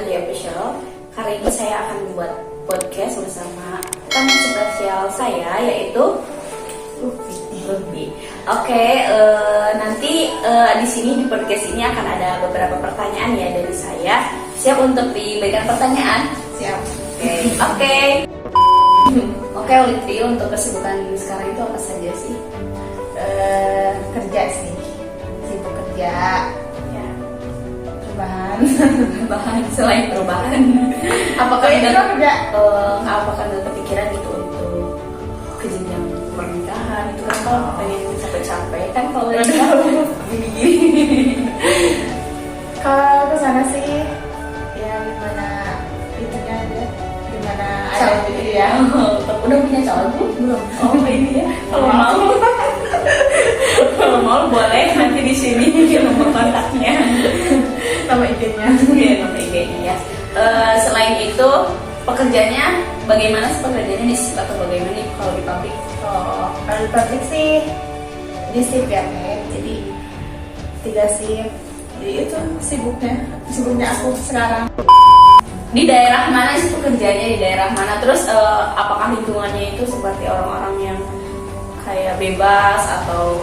Dia Official. Kali ini saya akan membuat podcast bersama teman spesial saya, yaitu Lutfi. Oke, nanti di sini di podcast ini akan ada beberapa pertanyaan ya dari saya. Siap untuk diberikan pertanyaan? Siap. Oke, Lutfi, untuk kesibukan sekarang itu apa saja sih? Kerja sih, sibuk kerja, Ya, perubahan. Selain perubahan, apakah itu udah kerja. apakah udah kepikiran gitu untuk ke jenjang pernikahan itu kan kalau pengen capek-capek kan kalau udah gini-gini. Kalau ke sana sih, ya gimana itunya aja, gimana ada gitu ya. Udah punya calon belum? Oh ini ya. Kalau mau boleh nanti di sini nomor kontaknya. Sama IG-nya. Iya, nomor IG-nya ya. Selain itu pekerjaannya bagaimana sih, pekerjaannya di shift atau bagaimana nih kalau di pabrik? Kalau di pabrik sih di shift ya, jadi 3 shift. Jadi itu sibuknya aku sekarang. Di daerah mana sih pekerjaannya, di daerah mana? Terus apakah lingkungannya itu seperti orang-orang yang kayak bebas atau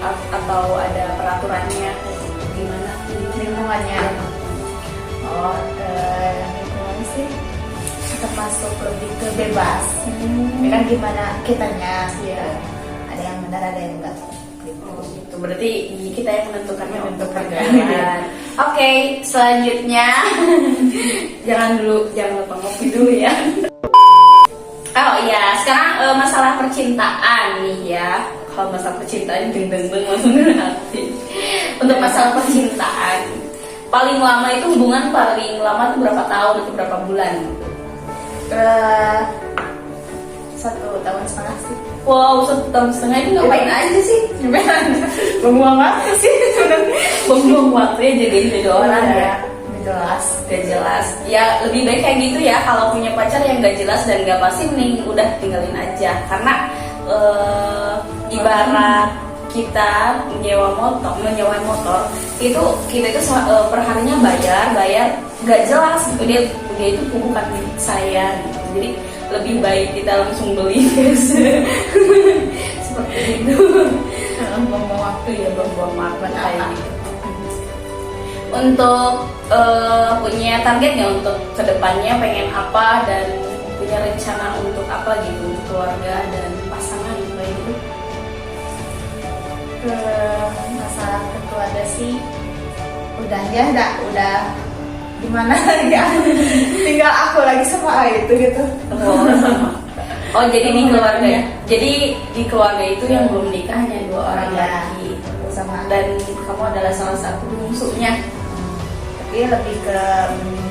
ada peraturannya gimana? Lingkungannya, lingkungan sih termasuk lebih ke bebas. Ya kan gimana kitanya, Ya. ada yang benar ada yang enggak. Itu berarti kita yang menentukannya untuk Menentukan. pekerjaan. Oke, selanjutnya jangan lupa ngopi dulu ya. Oh iya, sekarang masalah percintaan nih ya. Kalau masalah percintaan deng langsung hati. Untuk masalah percintaan, paling lama itu hubungan paling lama itu berapa tahun atau berapa bulan? 1,5 tahun sih. Wow, 1,5 tahun itu ngapain aja sih? Buang waktu sih sebenarnya. Buang waktu ya jagain jodoh orang ya. Jelas. Gak jelas. Ya lebih baik kayak gitu ya. Kalau punya pacar yang gak jelas dan gak pasti, mending udah tinggalin aja. Karena ibarat kita menyewa motor itu kita itu perharinya bayar gak jelas gitu, dia itu bukan milik saya gitu. Jadi lebih baik kita langsung beli guys. Seperti itu. Buang waktu ya, buang waktu kayak gitu. Untuk punya target nggak untuk kedepannya, pengen apa dan punya rencana untuk apa gitu, untuk keluarga dan pasangan kayak gitu? Ke masalah keluarga sih udah gimana ya, tinggal aku lagi sama itu gitu. Oh jadi di keluarga ya? Jadi di keluarga itu yang belum nikah hanya 2 orang Ya, lagi sama. dan kamu adalah salah satu bungsunya. Tapi lebih ke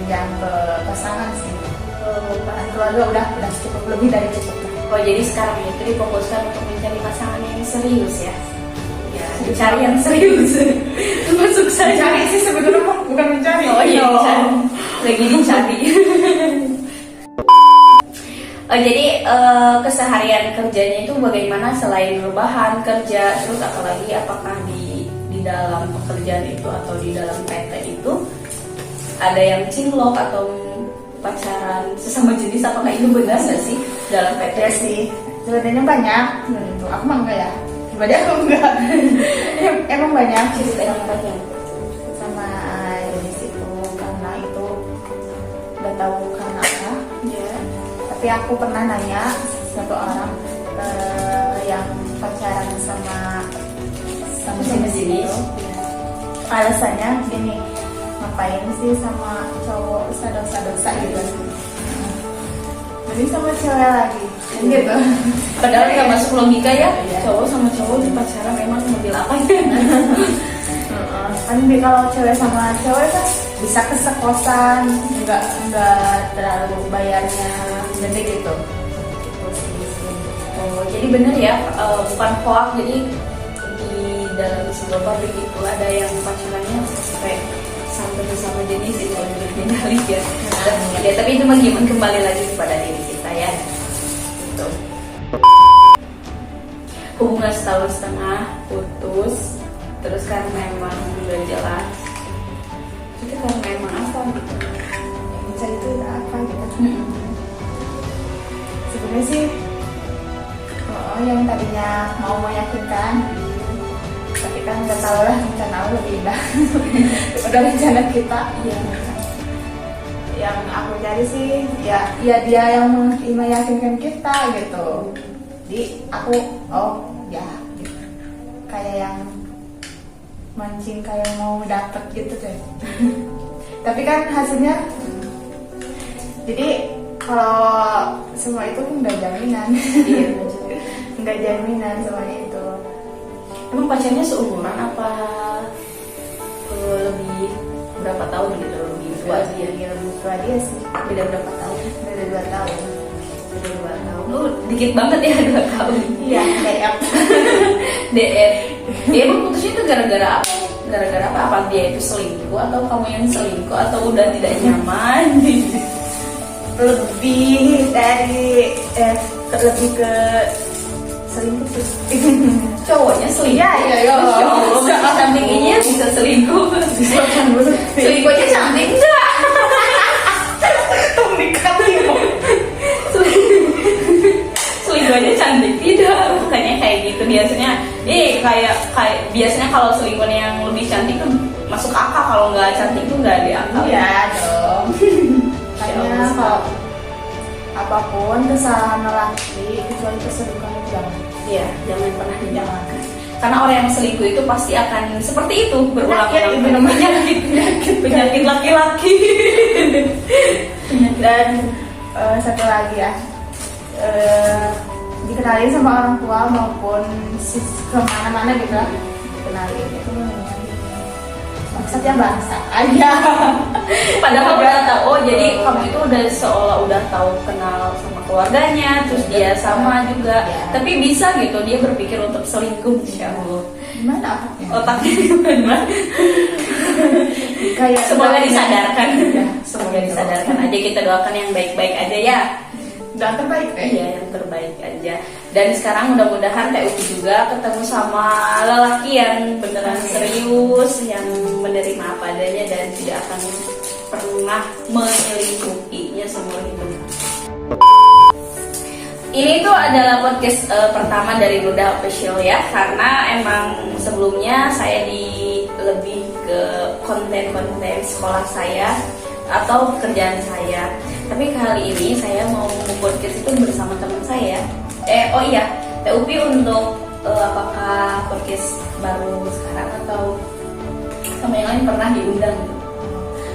yang ke pasangan sih. Keluarga udah cukup, lebih dari cukup. Oh jadi sekarang itu difokuskan untuk mencari pasangan yang serius ya? Ya, cari yang serius. Termasuk saya. Cari sih sebenarnya bukan mencari. Oh iya, lagi dicari. Jadi keseharian kerjanya itu bagaimana selain rebahan kerja, terus apalagi apakah di dalam pekerjaan itu atau di dalam PT itu ada yang cinlok atau pacaran sesama jenis, apakah itu benar nggak sih dalam PT? Ya sih, sebenarnya banyak. Aku mah enggak ya. Pribadi aku enggak. Emang banyak Ceritanya banyak. sama jenis itu, karena itu nggak tahu karena apa. Ya. Tapi aku pernah nanya satu orang yang pacaran sama jenis itu. Alasannya gini, ngapain sih sama cowok dosa-dosa gitu. Mending sama cewek lagi gitu. Padahal nggak masuk logika ya. Iya. Cowok sama cowok di pacaran memang mobil apa ya? Kan kalau cewek sama cewek kan bisa kesekosan, nggak terlalu bayarnya gede gitu. Oh, jadi bener ya, bukan hoax. Jadi di dalam sebuah pabrik itu ada yang pacarannya sampai bersama jenis itu lebih dinarik ya. Ya tapi itu gimana, kembali lagi kepada diri kita ya. Gitu. Hubungan 1,5 tahun putus, terus kan memang udah jelas itu kan memang apa gitu. baca itu apa gitu. Sebenarnya sih yang tadinya mau meyakinkan, tapi kan nggak tahu lah rencana Allah lebih indah daripada rencana kita. Iya. Yang aku cari sih ya dia yang meyakinkan kita gitu. Jadi aku ya gitu. Kayak yang mancing kayak mau dapet gitu deh. Tapi kan hasilnya, jadi kalau semua itu nggak jaminan. Iya, Nggak jaminan semuanya itu. emang pacarnya seumuran apa lebih berapa tahun gitu, lebih tua dia? Dia lebih tua dia sih. Beda berapa tahun? Beda 2 tahun. Beda 2 tahun. Lu dikit banget ya 2 tahun. Iya, kayak DF. Dia emang putusnya itu gara-gara apa? Gara-gara apa? Apa dia itu selingkuh atau kamu yang selingkuh atau udah tidak nyaman? lebih dari lebih ke selingkuh sih. Cowoknya selingkuh. Iya. Masya Allah, cantik ini ya bisa selingkuh. Selingkuhnya cantik enggak? Selingkuhnya cantik tidak, bukannya kayak gitu biasanya. Kayak biasanya kalau selingkuhnya yang lebih cantik tuh masuk akal, kalau nggak cantik tuh nggak diakal. Iya dong. Karena kalau apapun kesalahan lelaki kecuali perselingkuhan jangan. Iya, jangan pernah dinyalakan. Karena orang yang selingkuh itu pasti akan seperti itu, berulang-ulang. Penyakit laki-laki. Dan satu lagi ya, dikenalin sama orang tua maupun kemana-mana gitu lah, dikenalin itu maksudnya bangsa aja. Padahal udah tahu, jadi kamu itu udah seolah udah tahu kenal sama keluarganya, terus dia sama juga. Ya. Tapi bisa gitu dia berpikir untuk selingkuh, Insya Allah. Gimana otaknya? Otaknya gimana? Kayak Semoga disadarkan. Ya, Semoga disadarkan aja, kita doakan yang baik-baik aja ya. udah terbaik Iya, yang terbaik aja. Dan sekarang mudah-mudahan Teh Upi juga ketemu sama lelaki yang beneran serius, yang menerima apa adanya dan tidak akan pernah menyelingkuhinya seumur hidup. Ini tuh adalah podcast pertama dari Nuda Official ya, karena emang sebelumnya saya lebih ke konten-konten sekolah saya atau pekerjaan saya. Tapi kali ini saya mau podcast itu bersama teman saya. Teh Upi untuk apakah podcast baru sekarang atau sama yang lain pernah diundang?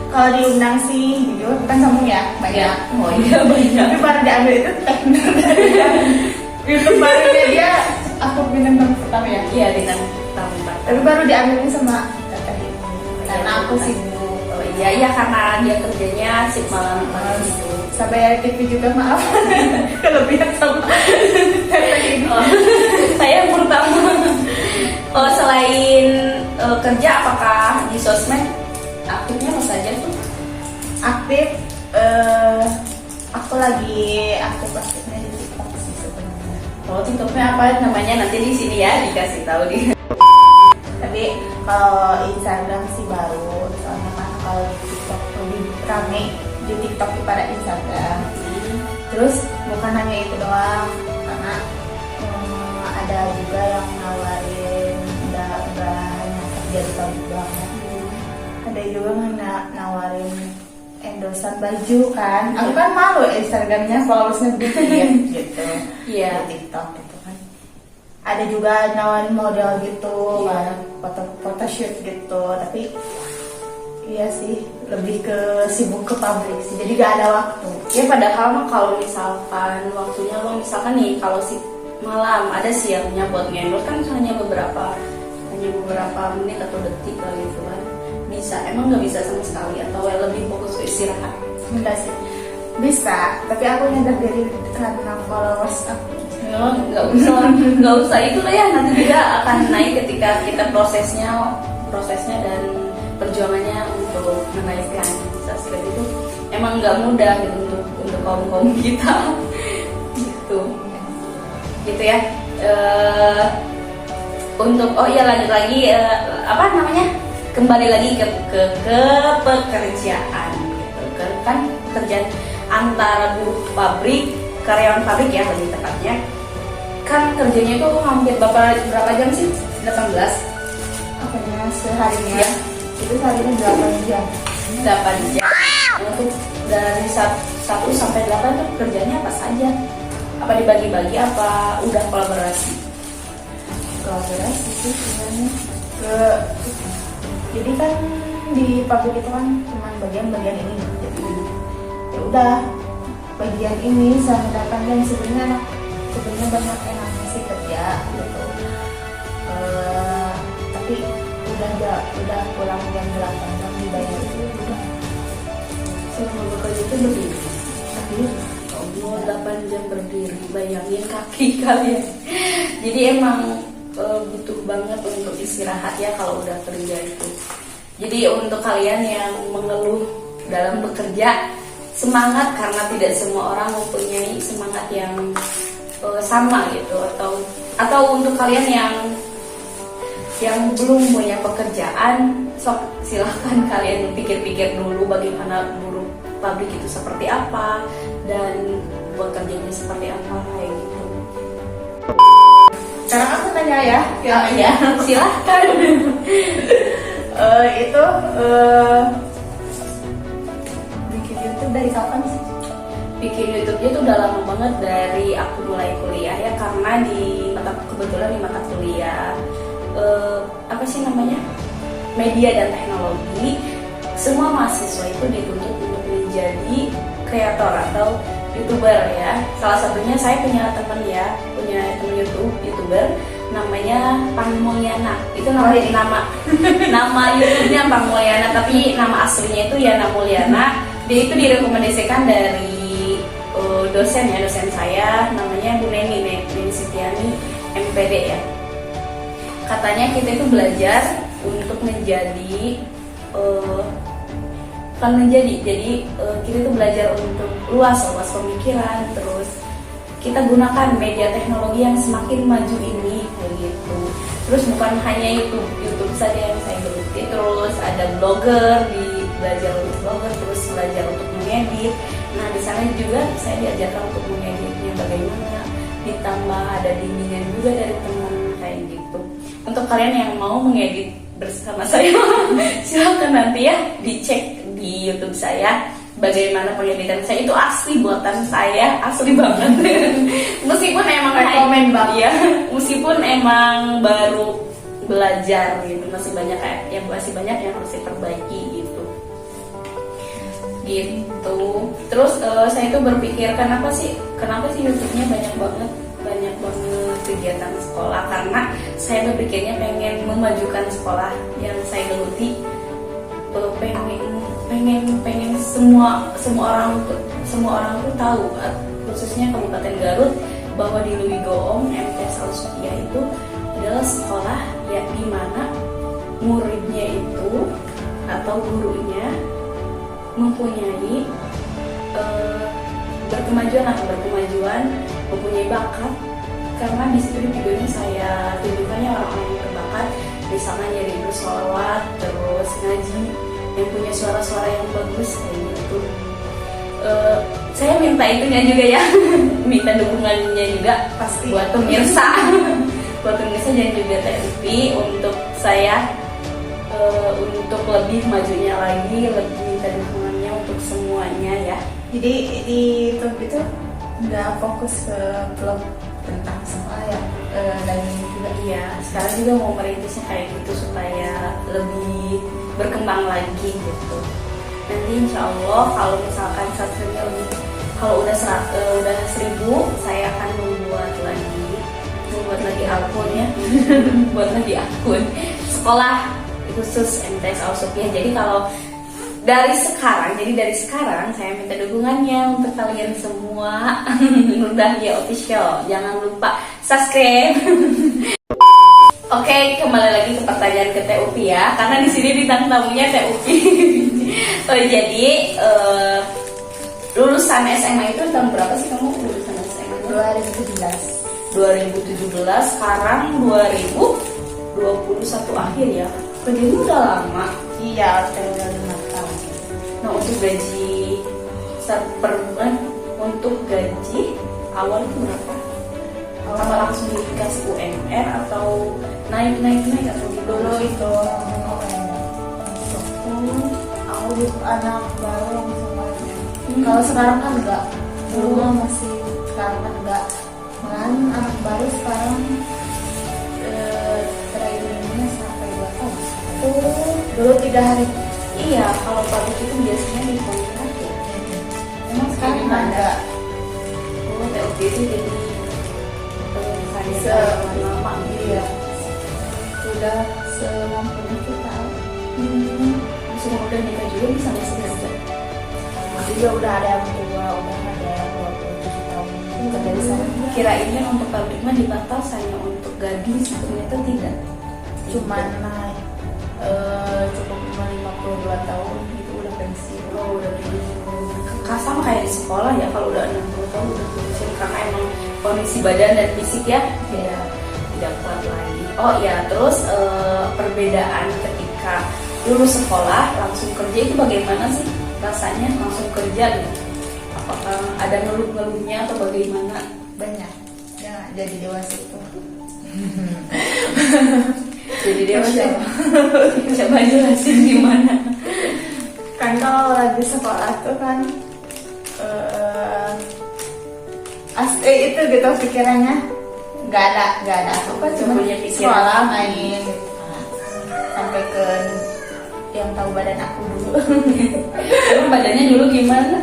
Kalau diundang sih, jujur kan sambung ya banyak. Oh iya banyak. Tapi baru diambil itu itu barunya dia aku bintang pertama ya. Iya bintang tamu. Tapi baru diambilnya sama kakak ini karena aku sibuk. Oh iya karena dia kerjanya shift malam gitu. Sampai TV juga maaf kelebihan sama kakak ini. Saya yang pertama. Selain kerja, apakah di sosmed aktifnya apa saja tuh? Aktif, aku lagi aktifnya di TikTok sih sebenarnya. Oh TikToknya apa namanya, nanti di sini ya dikasih tahu di. Tapi kalau Instagram sih baru, soalnya kan kalau di TikTok lebih rame di TikTok daripada Instagram. Terus bukan hanya itu doang, karena ada juga yang nawarin udah hanya kerja di pabrik doang ya. Ada juga nawarin endorsean baju kan. Aku kan malu Instagramnya followersnya begitu ya gitu. Iya. Di TikTok gitu kan. Ada juga nawarin model gitu, Iya. photoshoot gitu. Tapi iya sih, lebih ke sibuk ke pabrik sih. Jadi gak ada waktu. Ya padahal mah kalau misalkan waktunya lo misalkan nih kalau si malam ada siangnya buat ngendor kan hanya beberapa menit atau detik lah gitu kan. Bisa, emang nggak bisa sama sekali atau lebih fokus ke istirahat? Enggak sih, bisa. Tapi aku nyadar diri karena followers aku. Nggak usah itu lah ya, nanti juga akan naik ketika kita prosesnya dan perjuangannya untuk menaikkan subscribe itu emang nggak mudah gitu untuk kaum kita gitu ya. Untuk lanjut lagi apa namanya, kembali lagi ke pekerjaan gitu kan pekerjaan antara buruh pabrik, karyawan pabrik ya lebih tepatnya. Kan kerjanya itu hampir berapa jam sih? 18. Apanya seharinya? Ya. Itu seharinya 8 jam. 8 jam. Untuk dari 1 sampai 8 tuh kerjanya apa saja? Apa dibagi-bagi apa udah kolaborasi? Kolaborasi sih sebenarnya. Jadi kan di pabrik itu kan cuma bagian-bagian ini. Jadi ya udah bagian ini sama 8 jam sebenarnya banyak enaknya sih kerja gitu. Tapi udah pulang jam 8 jam dibayar itu udah. Selama bekerja itu berdiri. Tapi Oh, 8 jam berdiri, bayangin kaki kalian. Jadi emang butuh banget untuk istirahat ya kalau udah kerja itu. Jadi untuk kalian yang mengeluh dalam bekerja, semangat karena tidak semua orang mempunyai semangat yang sama gitu, atau untuk kalian yang belum punya pekerjaan, sok silahkan kalian pikir-pikir dulu bagaimana buruh pabrik itu seperti apa dan bekerjanya seperti apa kayak gitu. sekarang aku tanya ya. Ya, silahkan. Itu bikin YouTube dari kapan sih? Bikin YouTube-nya tuh udah lama banget dari aku mulai kuliah ya, karena kebetulan di mata kuliah apa sih namanya, media dan teknologi, semua mahasiswa itu dituntut untuk menjadi kreator atau YouTuber ya. Salah satunya saya punya teman YouTuber namanya Pang Mulyana. Itu nama YouTube-nya Pang Mulyana, tapi nama aslinya itu Yana Mulyana. Dia itu direkomendasikan dari dosen saya namanya Bu Neni Sitiani MPD ya. Katanya kita itu belajar untuk menjadi jadi kita itu belajar untuk luas pemikiran, terus kita gunakan media teknologi yang semakin maju ini kayak gitu. Terus bukan hanya YouTube saja yang saya geluti, terus ada belajar untuk blogger, terus belajar untuk mengedit. Nah di sana juga saya diajarkan untuk mengeditnya bagaimana, ditambah ada bimbingan juga dari teman kayak gitu. Untuk kalian yang mau mengedit bersama saya silakan nanti ya dicek di YouTube saya bagaimana pengeditan saya. Itu asli buatan saya, asli banget. Meskipun emang Rekomen banget ya, meskipun emang baru belajar gitu, masih banyak yang harus diperbaiki gitu. Terus saya itu berpikir kenapa sih YouTube-nya banyak banget kegiatan sekolah, karena saya berpikirnya pengen memajukan sekolah yang saya geluti. Pengen semua orang tuh tahu, khususnya Kabupaten Garut, bahwa di Louis Goong MTs Al-Sofia itu adalah sekolah yang dimana muridnya itu atau gurunya mempunyai berkemajuan, mempunyai bakat. Karena di situ di videonya saya tunjukkannya orang-orang yang berbakat, misalnya jadi bersolawat, terus ngaji, yang punya suara-suara yang bagus kayak gitu. Saya minta itunya juga ya, minta dukungannya juga pasti buat pemirsa, dan juga TLP untuk saya untuk lebih majunya lagi, lebih minta dukungannya untuk semuanya ya. Jadi di YouTube itu nggak fokus ke vlog tentang sekolah ya, dan juga Iya, sekarang juga mau merintisnya kayak gitu supaya lebih berkembang lagi gitu. Nanti insya Allah kalau misalkan subscribe-nya kalau udah 1000, saya akan membuat lagi akun ya, buat lagi akun sekolah khusus MTs Al-Sofia. Jadi dari sekarang saya minta dukungannya untuk kalian semua. Udah ya official, jangan lupa subscribe. Oke, kembali lagi ke pertanyaan ke TUP ya, karena di sini bintang tamunya TUP. Jadi lulusan SMA itu tahun berapa sih kamu lulusan SMA? 2017. Sekarang 2021 akhir ya. Kerjanya udah lama. Iya, udah 5 tahun. Nah untuk gaji besar per bulan untuk gaji awal itu berapa? Apa langsung dikasih UMR atau naik atau gitu? Dulu itu aku di anak baru langsung aja. Kalau sekarang kan enggak, dulu mah masih, sekarang kan enggak. Malahan anak baru sekarang trainingnya sampai 2 tahun. Dulu 3 hari. Iya, kalau pabrik itu biasanya di kontrak ya. Emang sekarang Sekarang ada. ada Oh, TOP itu jadi lama. iya, sudah semampunya kita. Semua udah nikah juga bisa masih kerja. Juga udah ada yang tua, udah ada yang 27 tahun kerja di sana. Kirainnya untuk pabrik mah dibatas hanya untuk gadis, ternyata tidak. Cuman cukup cuma 52 tahun itu udah pensiun. Oh, udah sama kayak di sekolah ya, kalau udah 60 tahun udah pensiun karena emang kondisi badan dan fisik ya tidak kuat lagi. Oh ya, terus perbedaan ketika lulus sekolah langsung kerja itu bagaimana sih rasanya langsung kerja gitu? Apakah ada ngeluh-ngeluhnya atau bagaimana? Banyak ya, jadi dewasa itu. Jadi dia coba jelasin gimana? Kan kalau lagi sekolah tuh kan itu gitu pikirannya nggak ada apa, cuma punya pikiran. sekolah main gitu. Sampai ke yang tahu badan aku dulu. Emang badannya dulu gimana?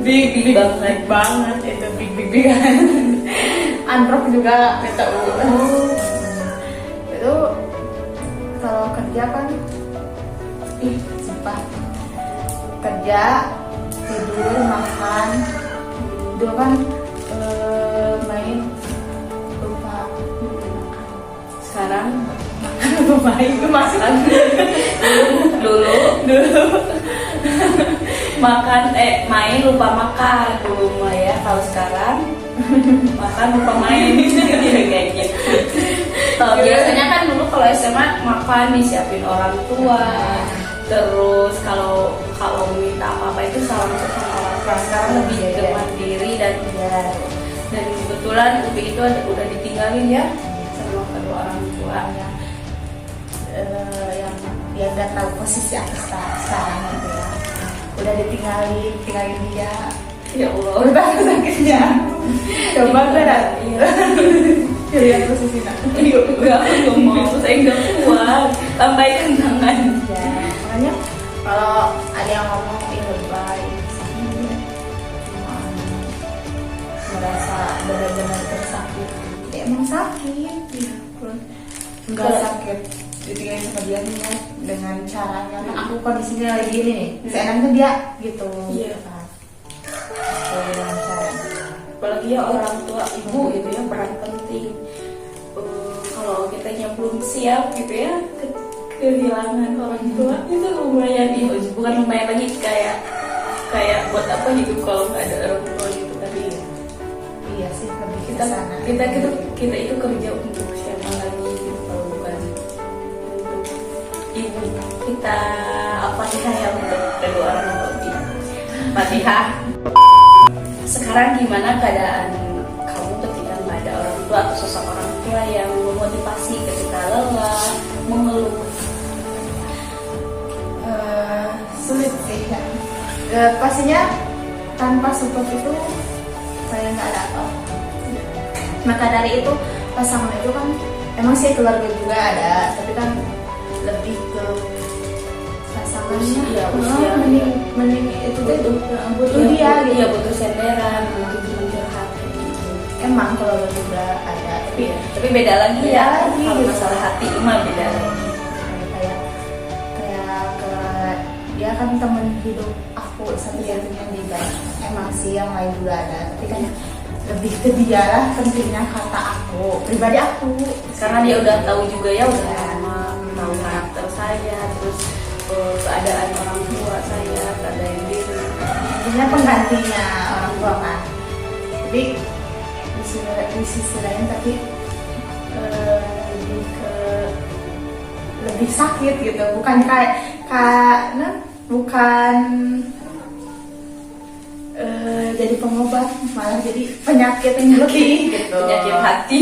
Big banget itu big androk juga kita itu kalau kerja kan sumpah kerja tidur makan dulu kan main lupa sekarang lupa main itu masih dulu makan main lupa makan dulu mah ya, kalau sekarang makan lupa main. Kayak gitu. Biasanya kan dulu kalau SMA makan disiapin orang tua, terus kalau minta apa itu salam sama orang tua. Sekarang lebih ke mandiri dan kebetulan Ubi itu udah ditinggalin ya sama kedua orang tua. yang nggak tahu posisi aku sekarang gitu ya, udah tinggalin dia. Ya Allah, udah sakitnya. Coba berat. Lihat posisinya. Enggak mau, saya nggak kuat. Lambaikan tangan. Ya, makanya kalau ada yang ngomong ini lebay, merasa benar-benar tersakit. Ya, emang sakit. Enggak sakit. Ditinggalin sama dia nih ya, dengan caranya. Nah, aku kondisinya lagi gini nih. Seenaknya dia gitu. Iya. Dengan cara. Apalagi ya orang tua ibu gitu ya, peran penting. Kalau kitanya belum siap gitu ya, kehilangan orang tua itu lumayan bukan lumayan lagi, kayak buat apa hidup kalau nggak ada orang tua gitu tadi. Iya sih, lebih kita itu kerja untuk siapa lagi gitu, kalau bukan untuk ibu kita. Al-Fatihah ya untuk kedua orang tua kita. Fatihah. Sekarang gimana keadaan kamu ketika nggak ada orang tua atau sosok orang tua yang memotivasi ketika lelah, mengeluh? Sulit sih ya. Pastinya tanpa support itu saya nggak ada apa. Maka dari itu pasangan itu kan emang sih keluarga juga ada, tapi kan lebih ke pasangannya. Iya, usia. Mending itu butuh Iya, dia gitu. iya, butuh senderan, butuh teman curhat gitu. Emang kalau juga ada, Tapi beda lagi Beda ya, lagi, kalau gitu. masalah hati mah beda lagi. kayak dia kan temen hidup aku satu-satunya di band. Emang sih yang lain juga ada, tapi kan lebih ke dia lah pentingnya kata aku pribadi aku, Karena dia udah tahu juga ya, udah lama tahu karakter saya, terus keadaan orang tua saya, keadaan diri. intinya penggantinya orang tua kan. Jadi di sisi lain tapi lebih sakit gitu, bukan kayak bukan jadi pengobat, malah jadi penyakit yang lebih gitu. Penyakit hati,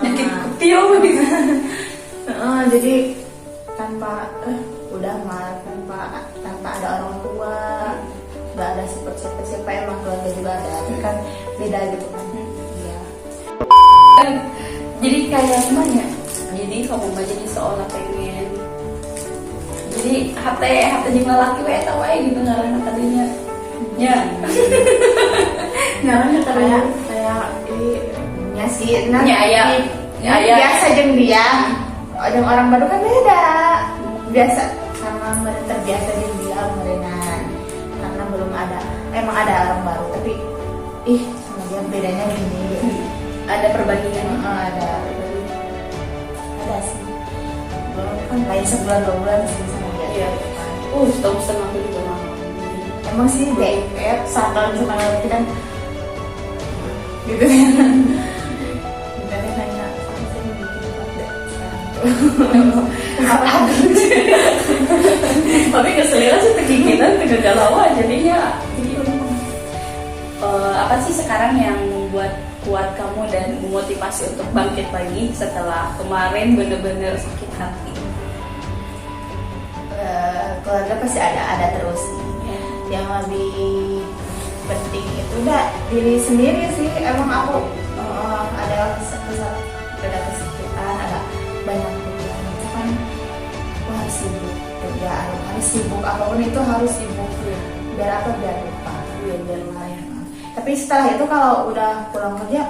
penyakit kecil gitu. Jadi tanpa udah mah tanpa ada orang tua, nggak ada support siapa emang keluarga juga ada, tapi kan beda gitu kan. Iya. Jadi kayak gimana ya? Jadi kamu mah jadi seolah pengen jadi hati juga laki we tau aja gitu ngaran tadinya ya. Nah, kayak ya sih, nah, ya biasa jeung dia. Jeung orang baru kan beda. Biasa sama mereka terbiasa jeung dia merenang. Karena belum ada, emang ada orang baru tapi sama dia bedanya gini. Ada perbandingan. Ada sih. Belum kan kayak sebulan 2 bulan sih sama dia. Iya. Setahun setengah aku juga lama. Emang sih DF 1 tahun setengah lebih kan gitu kan. Kita nanya apa sih yang bikin update sekarang. Tapi keselera sih kegigitan kegagalan jadinya. Jadi apa sih sekarang yang membuat kuat kamu dan memotivasi untuk bangkit lagi setelah kemarin bener-bener sakit hati? Keluarga pasti ada terus. Yang lebih penting itu udah diri sendiri sih. Emang aku ada kesulitan, ada banyak pikiran itu kan. Wah, sibuk kerjaan, harus sibuk apapun itu harus sibuk. Biar lupa, biar lain. Tapi setelah itu kalau udah pulang kerja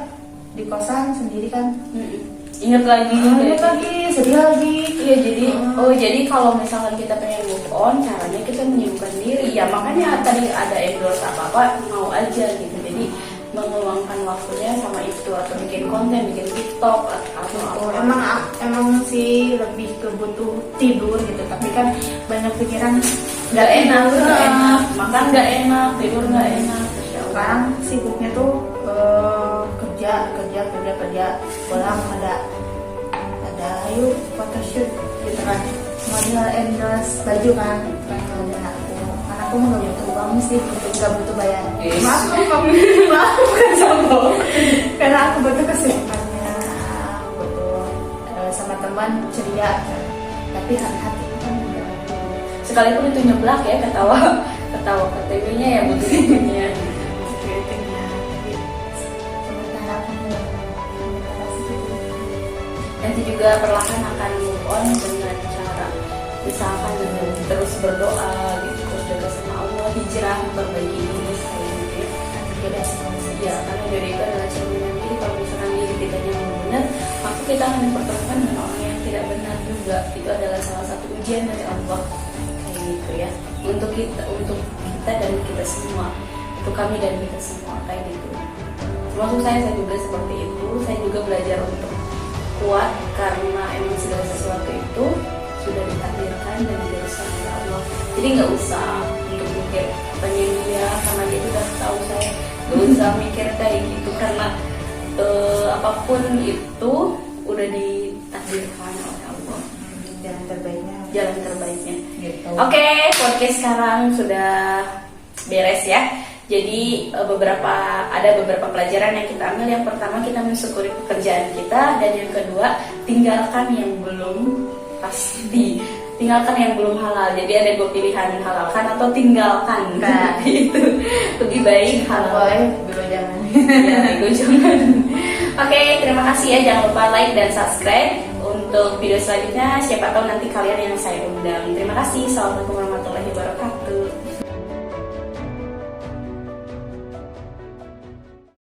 di kosan sendiri kan, ingat lagi, sedih lagi. Iya, jadi kalau misalkan kita pengen move on, caranya kita menyibukkan diri. Ya makanya tadi ada endorse apa mau aja gitu. Jadi mengeluangkan waktunya sama itu atau bikin konten, bikin TikTok atau apa. Emang sih lebih ke butuh tidur gitu. Tapi kan banyak pikiran nggak enak, makan nggak enak, tidur nggak enak. Sekarang sibuknya tuh kerja, pulang ada ayo photoshoot gitu kan, model endorse baju kan kalau ada aku mau nggak butuh uang sih, nggak butuh bayar. Maaf bukan sombong, karena aku butuh kesibukannya, butuh sama teman ceria, tapi hati kan enggak. Sekalipun itu nyeblak ya, ketawa KTP-nya ya butuh itunya. Nanti juga perlahan akan move on dengan cara misalkan dengan terus berdoa gitu, terus jaga sama Allah, hijrah, memperbaiki diri sekali gitu ya. Beda sama ya, karena diri itu adalah cerminan diri. Kalau misalkan diri kita yang benar, maka kita akan dipertemukan dengan orang yang tidak benar juga. Itu adalah salah satu ujian dari Allah kayak gitu ya. Untuk kita dan kita semua, untuk kami dan kita semua kayak gitu. Termasuk saya juga seperti itu. Saya juga belajar untuk kuat karena emang segala sesuatu itu sudah ditakdirkan dan digariskan oleh Allah. Jadi nggak usah untuk mikir pengen dia karena dia sudah tahu saya. Nggak usah mikir kayak gitu karena apapun itu udah ditakdirkan oleh Allah. Jalan terbaiknya. Gitu. Oke, podcast sekarang sudah beres ya. Jadi ada beberapa pelajaran yang kita ambil. Yang pertama, kita mensyukuri pekerjaan kita, dan yang kedua, tinggalkan yang belum pasti, tinggalkan yang belum halal. Jadi ada dua pilihan, halalkan atau tinggalkan. Nah, itu lebih baik halal. Boleh, jangan. Ya, jangan. Oke, terima kasih ya. Jangan lupa like dan subscribe untuk video selanjutnya. Siapa tahu nanti kalian yang saya undang. Terima kasih. Assalamualaikum warahmatullahi wabarakatuh.